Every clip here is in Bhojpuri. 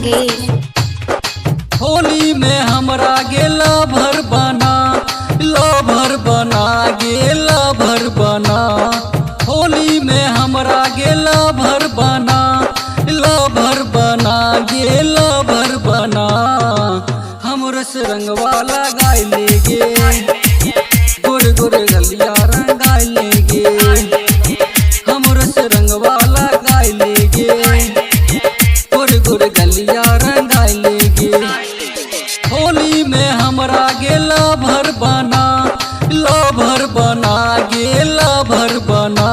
मुंगेर। होली में हमरा गेला भर बना लभर बना गेला भर बना। होली में हमरा गेला भर बना लभर बना गेला भर बना। हमर से रंगवा लगाई लेगे गोरे गोरे गलिया रंगाई लेगे। हमर से रंगवा लगाई लेगे गोरे गोरे गलिया रंगाई लेगे। होली में हमरा गेला भर बना लभर बना गेला भर बना।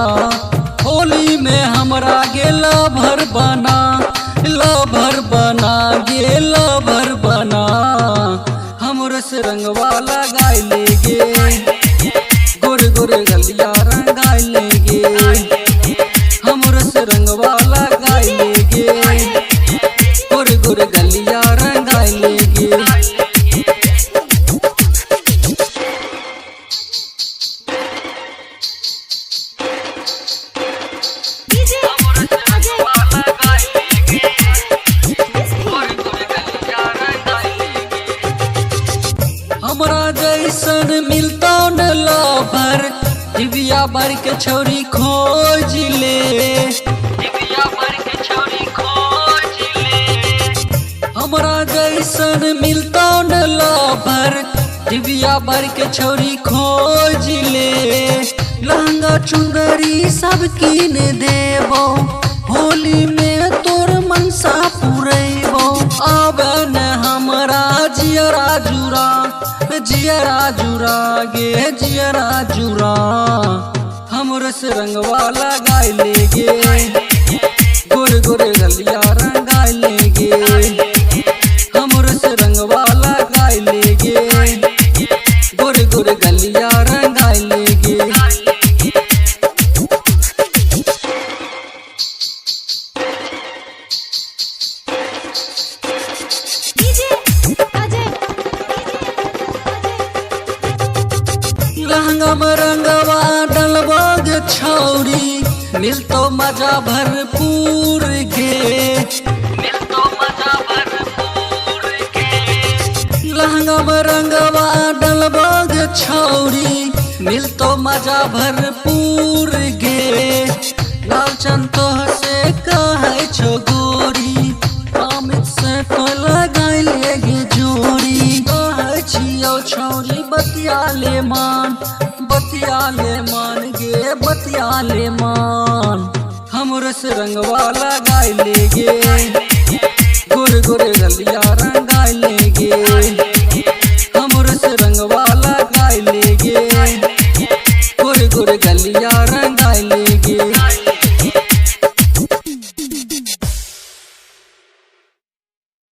होली में हमरा गेला भर बना लभर बना गेला भर बना। हमर से रंगवा लगाई लेगे गोरे गोरे गलिया रंगाई लेगे। हमर से रंगवा लगाई लेगे गोरे गोरे गलिया रंगाई लेगे। हमरा जैसन मिलता न लभर दिव्या भर के छोरी खोज ले। हमरा जैसन मिलता न लभर दिव्या भर के छोरी खोज ले। लहंगा चुंदरी सब कीन देबो होली में तोर मनसा पुरैबो। आबे न हमरा जियरा जुरा जियरा जुरा गे जियरा जुरा। हमर से रंगवा लगाई लेगे गोरे गोरे गलिया रंगाई लेगे। हमर से रंगवा लगाई लेगे गोरे गोरे गलिया रंगाई लेगे। लहंगा में रंगवा डलबोग छौरी मिलतो मजा भरपूर गे। लहंगा में रंगवा डलबोग छौरी मिलतो मजा भरपूर गे। लालचंद तो से कहे छो गोरी अमित से तो लगाई लेगे जोड़ी। कहे छियो छौरी बतिया ले मान गे बतिया ले मान। हमर से रंगवा लगाई लेगे गोरे गोरे गलिया रंगाई लेगे। हमर से रंगवा लगाई लेगे गोरे गोरे गलिया